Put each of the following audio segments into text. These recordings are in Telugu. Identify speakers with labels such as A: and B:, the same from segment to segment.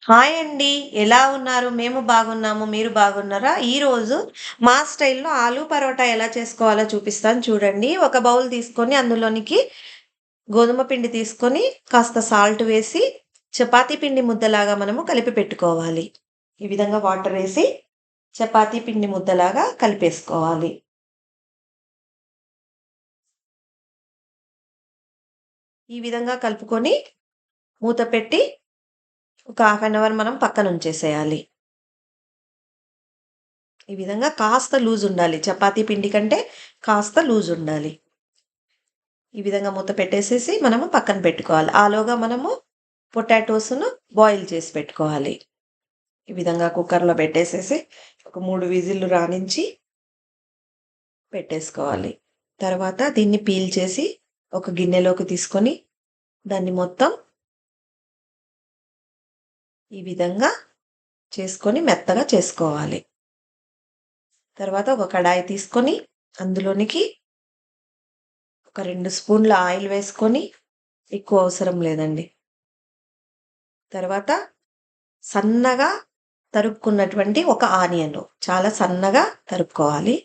A: హాయ్ అండి. ఎలా ఉన్నారు? మేము బాగున్నాము. మీరు బాగున్నారా? ఈరోజు మా స్టైల్‌లో ఆలు పరోటా ఎలా చేసుకోవాలో చూపిస్తాను చూడండి. ఒక బౌల్ తీసుకొని అందులోనికి గోధుమ పిండి తీసుకొని కాస్త సాల్ట్ వేసి చపాతీ పిండి ముద్దలాగా మనము కలిపి పెట్టుకోవాలి. ఈ విధంగా వాటర్ వేసి చపాతీ పిండి ముద్దలాగా కలిపేసుకోవాలి. ఈ విధంగా కలుపుకొని మూత పెట్టి ఒక హాఫ్ అన్ అవర్ మనం పక్కనుంచేసేయాలి. ఈ విధంగా కాస్త లూజ్ ఉండాలి. చపాతీ పిండి కంటే కాస్త లూజ్ ఉండాలి. ఈ విధంగా మూత పెట్టేసేసి మనము పక్కన పెట్టుకోవాలి. ఆలోగా మనము పొటాటోస్‌ను బాయిల్ చేసి పెట్టుకోవాలి. ఈ విధంగా కుక్కర్‌లో పెట్టేసేసి ఒక 3 విజిల్లు రానించి పెట్టేసుకోవాలి. తర్వాత దీన్ని పీల్ చేసి ఒక గిన్నెలోకి తీసుకొని దాన్ని మొత్తం ఈ విధంగా చేసుకొని మెత్తగా చేసుకోవాలి. తర్వాత ఒక కడాయి తీసుకొని అందులోనికి ఒక 2 స్పూన్ల ఆయిల్ వేసుకొని ఎక్కువ అవసరం లేదండి. తర్వాత సన్నగా తరుక్కున్నటువంటి ఒక ఆనియన్ చాలా సన్నగా తరుక్కోవాలి.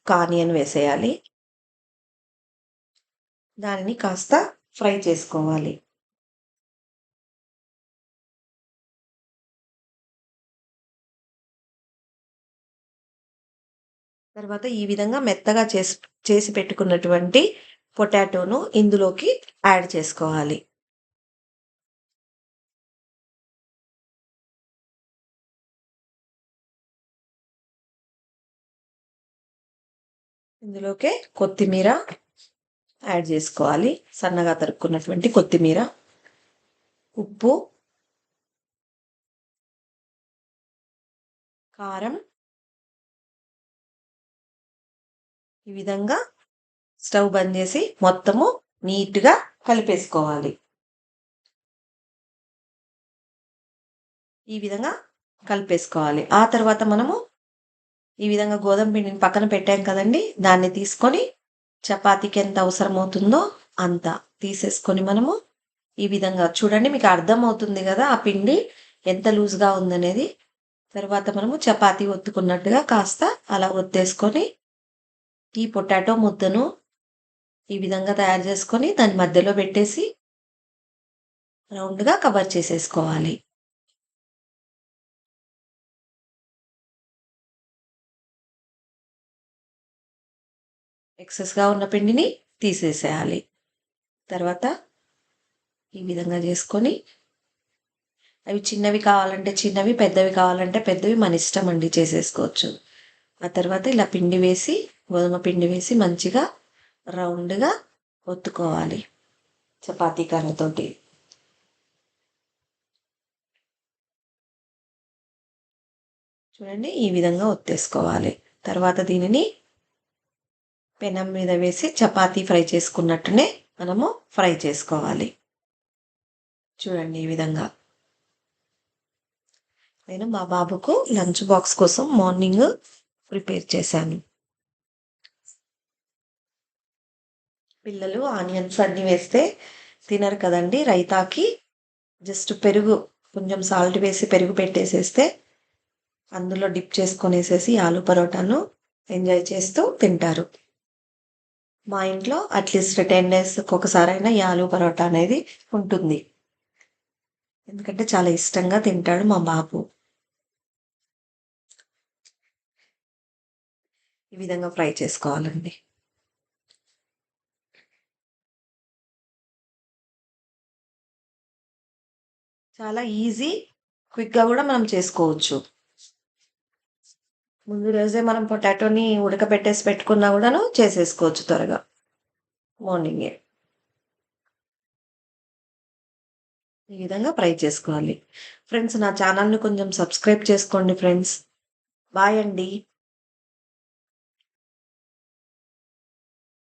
A: ఒక ఆనియన్ వేసేయాలి. దానిని కాస్త ఫ్రై చేసుకోవాలి. తర్వాత ఈ విధంగా మెత్తగా చేసి పెట్టుకున్నటువంటి పొటాటోను ఇందులోకి యాడ్ చేసుకోవాలి. ఇందులోకే కొత్తిమీర యాడ్ చేసుకోవాలి. సన్నగా తరుక్కున్నటువంటి కొత్తిమీర, ఉప్పు, కారం ఈ విధంగా స్టవ్ బంద్ చేసి మొత్తము నీట్‌గా కలిపేసుకోవాలి. ఈ విధంగా కలిపేసుకోవాలి. ఆ తర్వాత మనము ఈ విధంగా గోధుమ పిండిని పక్కన పెట్టాం కదండీ! దాన్ని తీసుకొని చపాతీకి ఎంత అవసరమవుతుందో అంత తీసేసుకొని మనము ఈ విధంగా చూడండి మీకు అర్థమవుతుంది గదా! ఆ పిండి ఎంత లూజ్‌గా ఉందనేది. తర్వాత మనము చపాతీ ఒత్తుకున్నట్టుగా కాస్త అలా ఒత్తేసుకొని ఈ పొటాటో ముద్దను ఈ విధంగా తయారు చేసుకొని దాని మధ్యలో పెట్టేసి రౌండ్‌గా కవర్ చేసేసుకోవాలి. ఎక్సెస్‌గా ఉన్న పిండిని తీసేసేయాలి. తర్వాత ఈ విధంగా చేసుకొని అవి చిన్నవి కావాలంటే చిన్నవి, పెద్దవి కావాలంటే పెద్దవి మన ఇష్టమండి చేసేసుకోవచ్చు. ఆ తర్వాత ఇలా పిండి వేసి, గోధుమ పిండి వేసి మంచిగా రౌండ్‌గా ఒత్తుకోవాలి చపాతీ కర్రతోటి. చూడండి ఈ విధంగా ఒత్తేసుకోవాలి. తర్వాత దీనిని పెనం మీద వేసి చపాతీ ఫ్రై చేసుకున్నట్టునే మనము ఫ్రై చేసుకోవాలి. చూడండి ఈ విధంగా. నేను మా బాబుకు లంచ్ బాక్స్ కోసం మార్నింగ్ ప్రిపేర్ చేశాను. పిల్లలు ఆనియన్స్ అన్నీ వేస్తే తినరు కదండీ! రైతాకి జస్ట్ పెరుగు కొంచెం సాల్ట్ వేసి పెరుగు పెట్టేసేస్తే అందులో డిప్ చేసుకొనేసేసి ఆలు పరోటాను ఎంజాయ్ చేస్తూ తింటారు. మా ఇంట్లో అట్‌లీస్ట్ 10 డేస్‌కి ఒకసారైనా ఈ ఆలు పరోటా అనేది ఉంటుంది. ఎందుకంటే చాలా ఇష్టంగా తింటాడు మా బాబు. ఈ విధంగా ఫ్రై చేసుకోవాలండి. చాలా ఈజీ, క్విక్‌గా గూడా మనం చేసుకోవచ్చు. ముందు రోజే మనం పొటాటోని ఉడకబెట్టేసి పెట్టుకున్నా గూడాను చేసేసుకోవచ్చు త్వరగా మార్నింగే. ఈ విధంగా ఫ్రై చేసుకోవాలి. ఫ్రెండ్స్ నా ఛానల్‌ని కొంచెం సబ్స్క్రైబ్ చేసుకోండి ఫ్రెండ్స్. బాయ్ అండి.